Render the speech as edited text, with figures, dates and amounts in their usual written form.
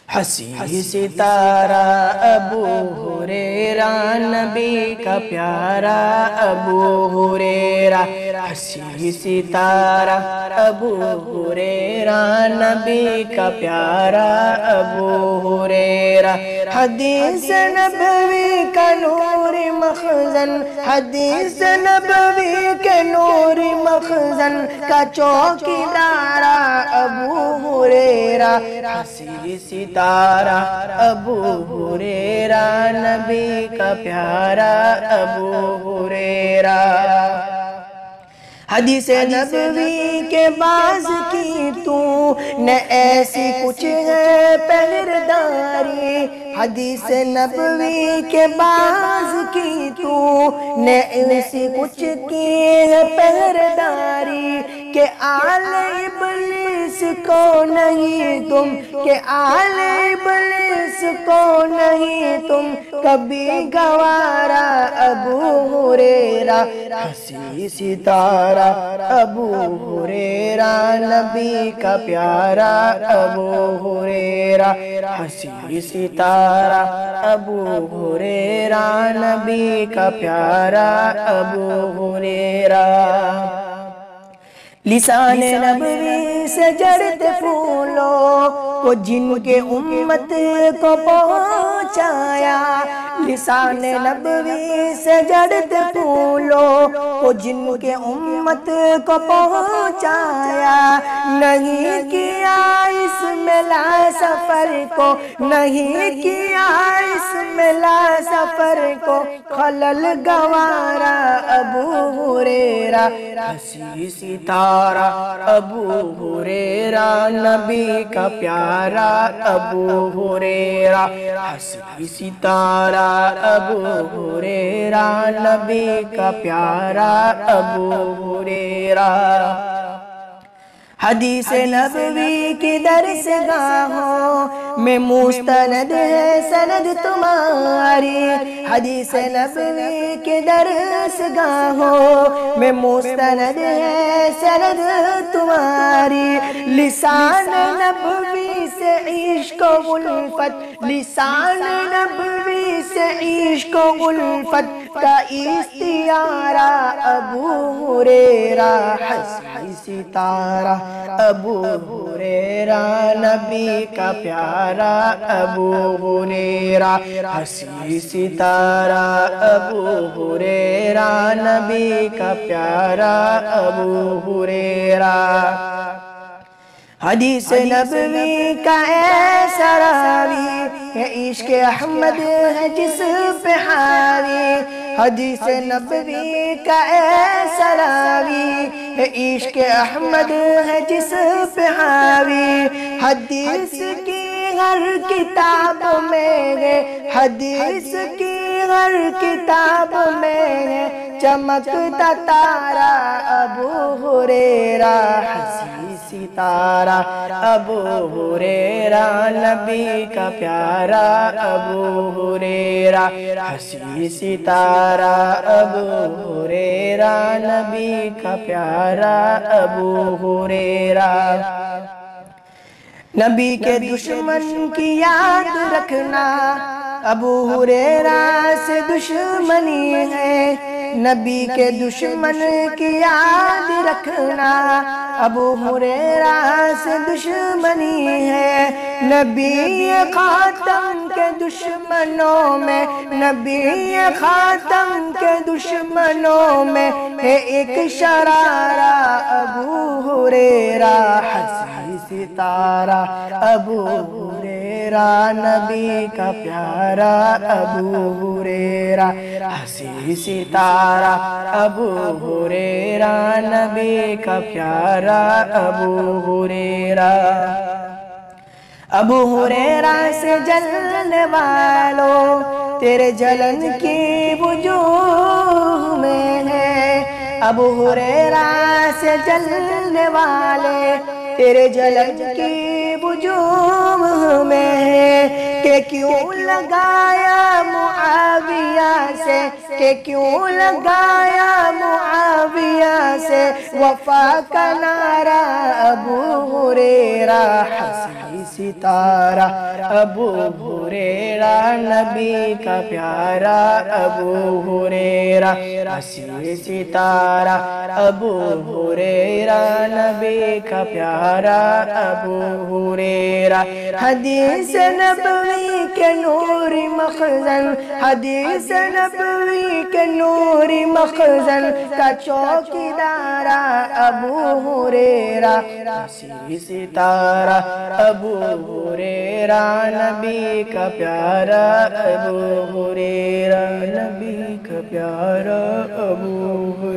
حسین ستارہ ابو ہریرہ نبی کا پیارا ابو ہریرہ، حسین ستارہ ابو ہریرہ نبی کا پیارا ابو ہریرہ، حدیث نبوی کا نور مخزن، حدیث نبوی کے نور مخزن کا چوکیدار ابو ہریرہ، حسین ستارہ ابو ہریرہ نبی کا پیارا ابو ہریرہ، حدیث نبوی کے باز کی تو نہ ایسی کچھ ہے پہرداری، حدیث نبوی کے باز کی تو نہ ایسی کچھ کی ہے پہرداری، کہ آل ابلیس کو نہیں تم، کہ آل ابلیس کو نہیں تم کبھی گوارا ابو ہریرہ، حسین ستارہ ابو ہریرہ نبی کا پیارا ابو ہریرہ، حسین ستارہ ابو ہریرہ نبی کا پیارا ابو ہریرہ، لسان نبوی سے جڑتے پھولوں کو جن کے امت کو پہنچایا، لسان نبوی سے جڑتے پھولوں کو جن کے امت کو پہنچایا، نہیں کیا اس ملا سفر کو، نہیں کیا اس ملا سفر کو خلل گوارا ابو ہریرہ، حسین ستارہ ابو ہریرہ نبی کا پیارا ابو ہریرہ، حسین ستارہ ابو ہریرہ نبی کا پیارا ابو ہریرہ، حدیث نبوی کی درس گاہوں میں مستند ہے سند تمہاری، حدیث نبوی کی درس گاہوں میں مستند ہے سند تمہاری، لسان نبوی سے عشق و الفت، لسان نبوی سے عشق و الفت کا استعارہ ابو ہریرہ، حسین ستارہ ابو ہریرہ نبی کا پیارا ابو ہریرہ، حسین ستارہ ابو ہریرہ نبی کا پیارا ابو ہریرہ، حدیث نبوی کا ایسا راوی ہے عشق احمد ہے جس پہ حاوی، حدیث نبوی کا ایسا راوی ہے عشق احمد ہے جس پہ حاوی، حدیث کی ہر کتاب میں ہے، حدیث کی ہر کتاب میں ہے چمکتا تارا ابو ہریرہ، حسین ستارہ ابو ہریرہ نبی کا پیارا ابو ہریرہ، حسین ستارہ ابو ہریرہ نبی کا پیارا ابو ہریرہ، نبی کے دشمن کی یاد رکھنا ابو ہریرہ سے دشمنی ہے، نبی کے دشمن کی یاد رکھنا ابو ہریرہ سے دشمنی ہے، نبی خاتم کے دشمنوں میں، نبی خاتم کے دشمنوں میں ہے ایک شرارہ ابو ہریرہ، حسین ستارہ ابو ہریرہ نبی کا پیارا ابو ہریرہ، حسین ستارہ ابو ہریرہ نبی کا پیارا ابو ہریرہ، ابو ہریرہ سے جلنے والوں تیرے جلن کی وجوہ میں ہے، ابو ہریرہ سے جلنے والے تیرے جلن کی وجوہ میں ہے، کہ کیوں لگایا معاویہ سے، کہ کیوں لگایا معاویہ سے وفا کا نعرہ ابو ہریرہ ہنسی ستارہ ابو ہریرہ نبی کا پیارا ابو ہریرہ ہنسی ستارہ ابو ہریرہ نبی کا پیارا ابو ہریرہ حدیث نبوی کے نوری مخزن، حدیث نبوی کے نوری مخزن کا چوکیدارہ ابو ہریرہ ہنسی ستارہ ابو ہریرہ نبی کا پیارا ابو ہریرہ نبی کا پیارا ابو ہریرہ